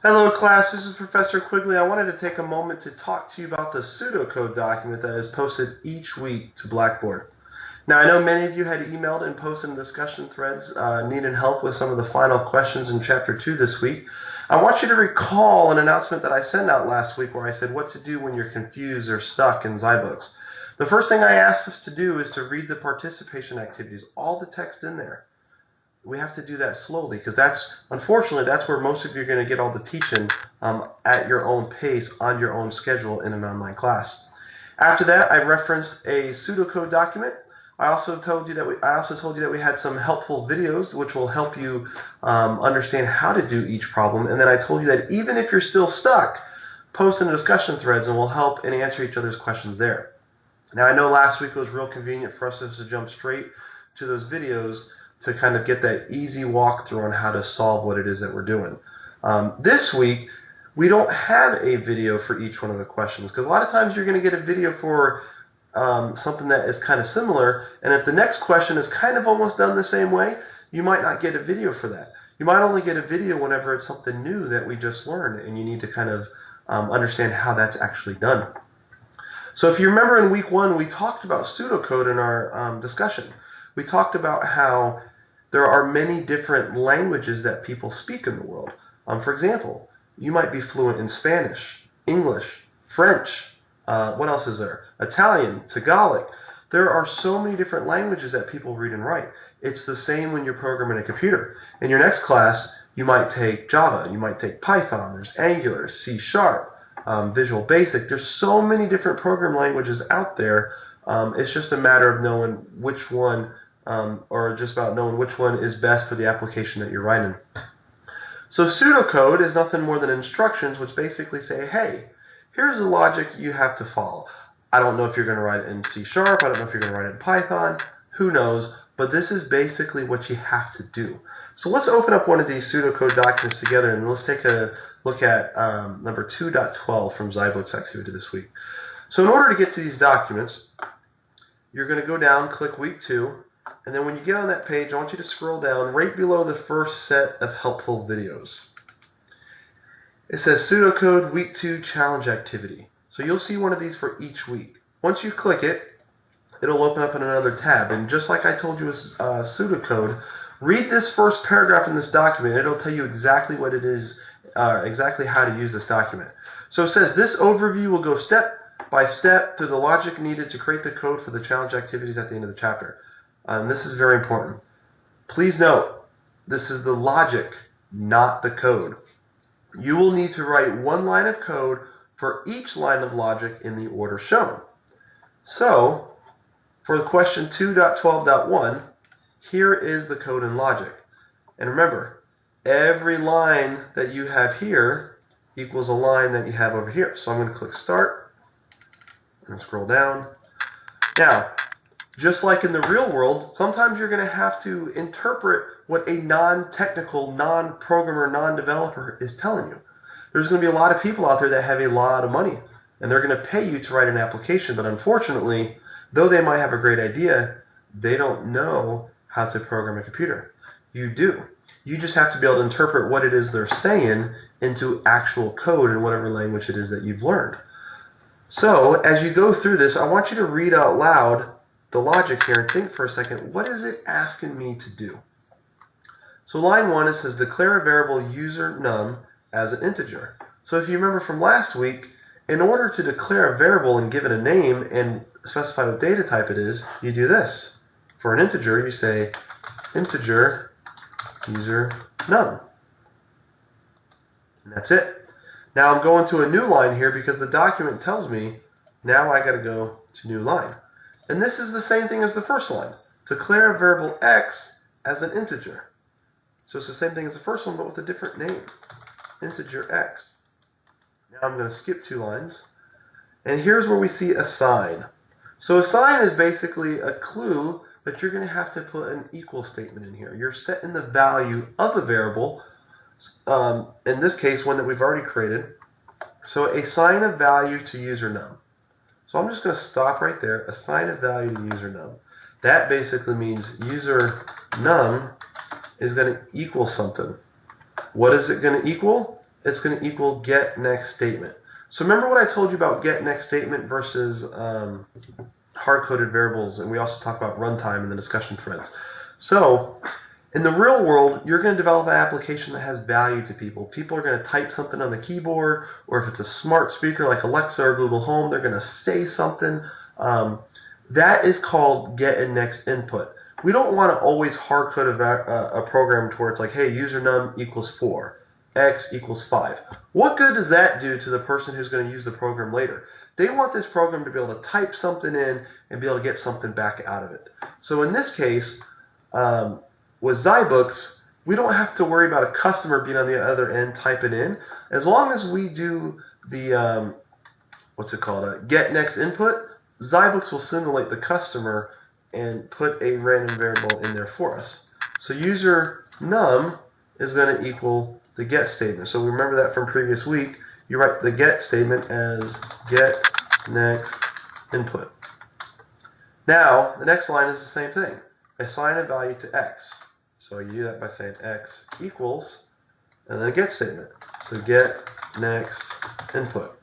Hello class, this is Professor Quigley. I wanted to take a moment to talk to you about the pseudocode document that is posted each week to Blackboard. Now I know many of you had emailed and posted in discussion threads needing help with some of the final questions in Chapter 2 this week. I want you to recall an announcement that I sent out last week where I said what to do when you're confused or stuck in zyBooks. The first thing I asked us to do is to read the participation activities, all the text in there. We have to do that slowly because unfortunately, that's where most of you are going to get all the teaching at your own pace, on your own schedule in an online class. After that, I referenced a pseudocode document. I also told you that we had some helpful videos which will help you understand how to do each problem. And then I told you that even if you're still stuck, post in the discussion threads and we'll help and answer each other's questions there. Now I know last week it was real convenient for us just to jump straight to those videos to kind of get that easy walkthrough on how to solve what it is that we're doing. This week, we don't have a video for each one of the questions because a lot of times you're going to get a video for something that is kind of similar, and if the next question is kind of almost done the same way, you might not get a video for that. You might only get a video whenever it's something new that we just learned, and you need to kind of understand how that's actually done. So if you remember in week 1, we talked about pseudocode in our discussion. We talked about how there are many different languages that people speak in the world. For example, you might be fluent in Spanish, English, French, what else is there? Italian, Tagalog. There are so many different languages that people read and write. It's the same when you're programming a computer. In your next class, you might take Java, you might take Python, there's Angular, C#, Visual Basic. There's so many different program languages out there. It's just a matter of knowing which one or just about knowing which one is best for the application that you're writing. So pseudocode is nothing more than instructions which basically say, hey, here's the logic you have to follow. I don't know if you're going to write it in C#, I don't know if you're going to write it in Python, who knows, but this is basically what you have to do. So let's open up one of these pseudocode documents together and let's take a look at number 2.12 from zyBooks activity this week. So in order to get to these documents, you're going to go down, click week 2, and then when you get on that page, I want you to scroll down right below the first set of helpful videos. It says pseudocode week 2 challenge activity. So you'll see one of these for each week. Once you click it, it'll open up in another tab. And just like I told you with pseudocode, read this first paragraph in this document. It'll tell you exactly what it is, exactly how to use this document. So it says this overview will go step by step through the logic needed to create the code for the challenge activities at the end of the chapter. This is very important. Please note, this is the logic, not the code. You will need to write one line of code for each line of logic in the order shown. So, for the question 2.12.1, here is the code and logic. And remember, every line that you have here equals a line that you have over here. So I'm going to click Start and scroll down. Now, just like in the real world, sometimes you're going to have to interpret what a non-technical, non-programmer, non-developer is telling you. There's going to be a lot of people out there that have a lot of money, and they're going to pay you to write an application, but unfortunately, though they might have a great idea, they don't know how to program a computer. You do. You just have to be able to interpret what it is they're saying into actual code in whatever language it is that you've learned. So, as you go through this, I want you to read out loud the logic here and think for a second, what is it asking me to do? So line 1, it says declare a variable user num as an integer. So if you remember from last week, in order to declare a variable and give it a name and specify what data type it is, you do this. For an integer, you say integer user num. And that's it. Now I'm going to a new line here because the document tells me now I got to go to new line. And this is the same thing as the first line. Declare a variable x as an integer. So it's the same thing as the first one, but with a different name. Integer x. Now I'm going to skip 2 lines. And here's where we see assign. So assign is basically a clue that you're going to have to put an equal statement in here. You're setting the value of a variable, in this case, one that we've already created. So assign a value to user num. So I'm just going to stop right there, assign a value to user num. That basically means user num is going to equal something. What is it going to equal? it's going to equal get next statement. So remember what I told you about get next statement versus hard-coded variables, and we also talked about runtime in the discussion threads. So in the real world, you're going to develop an application that has value to people. People are going to type something on the keyboard, or if it's a smart speaker like Alexa or Google Home, they're going to say something. That is called get and next input. We don't want to always hard-code a program to where it's like, hey, user num equals 4, x equals 5. What good does that do to the person who's going to use the program later? They want this program to be able to type something in and be able to get something back out of it. So in this case, with ZyBooks, we don't have to worry about a customer being on the other end typing in. As long as we do the, get next input, ZyBooks will simulate the customer and put a random variable in there for us. So user num is going to equal the get statement. So remember that from previous week. You write the get statement as get next input. Now, the next line is the same thing. Assign a value to x. So you do that by saying x equals, and then a get statement. So get next input.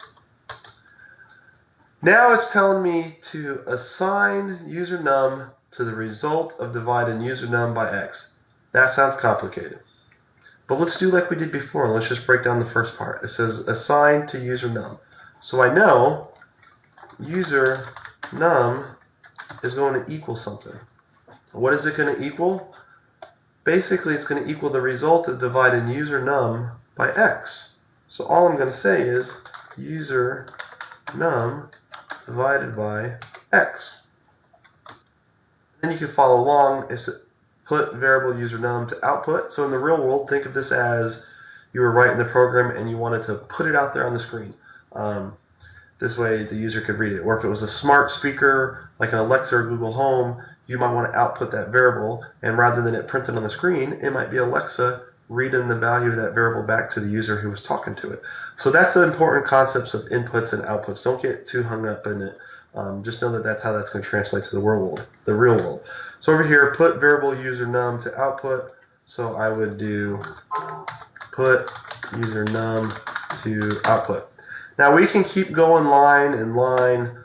Now it's telling me to assign user num to the result of dividing user num by x. That sounds complicated. But let's do like we did before. Let's just break down the first part. It says assign to user num. So I know user num is going to equal something. What is it going to equal? Basically, it's going to equal the result of dividing user num by x. So all I'm going to say is user num divided by x. Then you can follow along. It's put variable user num to output. So in the real world, think of this as you were writing the program and you wanted to put it out there on the screen. This way the user could read it. Or if it was a smart speaker like an Alexa or Google Home, you might want to output that variable, and rather than it printed on the screen, it might be Alexa reading the value of that variable back to the user who was talking to it. So that's the important concepts of inputs and outputs. Don't get too hung up in it. Just know that that's how that's going to translate to the real world. So over here, put variable user num to output. So I would do put user num to output. Now we can keep going line and line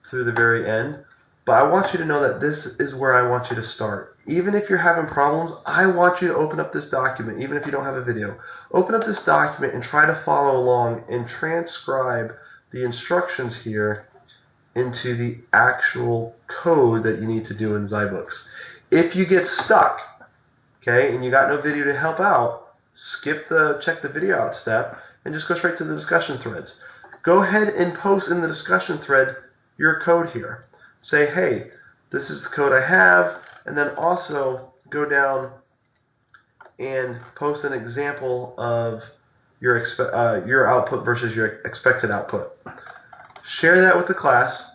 through the very end, but I want you to know that this is where I want you to start. Even if you're having problems, I want you to open up this document, even if you don't have a video. Open up this document and try to follow along and transcribe the instructions here into the actual code that you need to do in ZyBooks. If you get stuck, okay, and you got no video to help out, check the video out step and just go straight to the discussion threads. Go ahead and post in the discussion thread your code here. Say, hey, this is the code I have, and then also go down and post an example of your output versus your expected output. Share that with the class.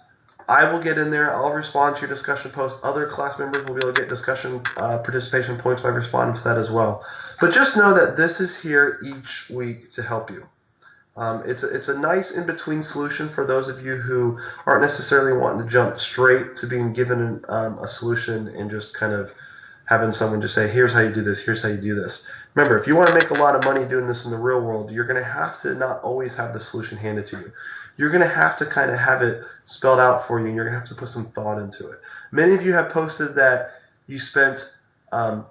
I will get in there. I'll respond to your discussion post. Other class members will be able to get discussion participation points by responding to that as well. But just know that this is here each week to help you. It's a nice in-between solution for those of you who aren't necessarily wanting to jump straight to being given a solution and just kind of having someone just say, here's how you do this, here's how you do this. Remember, if you want to make a lot of money doing this in the real world, you're going to have to not always have the solution handed to you. You're going to have to kind of have it spelled out for you, and you're going to have to put some thought into it. Many of you have posted that you spent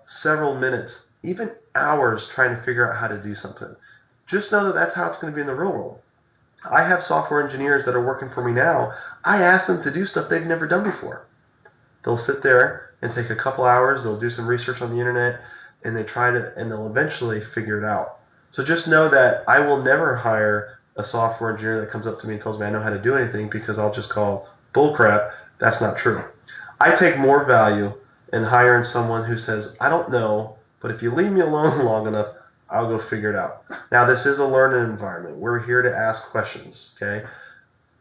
several minutes, even hours, trying to figure out how to do something. Just know that that's how it's going to be in the real world. I have software engineers that are working for me now. I ask them to do stuff they've never done before. They'll sit there and take a couple hours, they'll do some research on the internet, and they'll eventually figure it out. So just know that I will never hire a software engineer that comes up to me and tells me I know how to do anything, because I'll just call bullcrap. That's not true. I take more value in hiring someone who says, I don't know, but if you leave me alone long enough, I'll go figure it out. Now, this is a learning environment. We're here to ask questions, okay?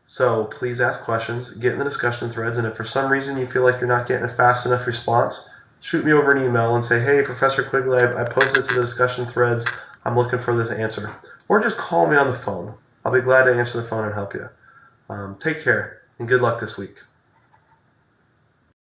So please ask questions, get in the discussion threads, and if for some reason you feel like you're not getting a fast enough response, shoot me over an email and say, hey, Professor Quigley, I posted to the discussion threads. I'm looking for this answer. Or just call me on the phone. I'll be glad to answer the phone and help you. Take care, and good luck this week.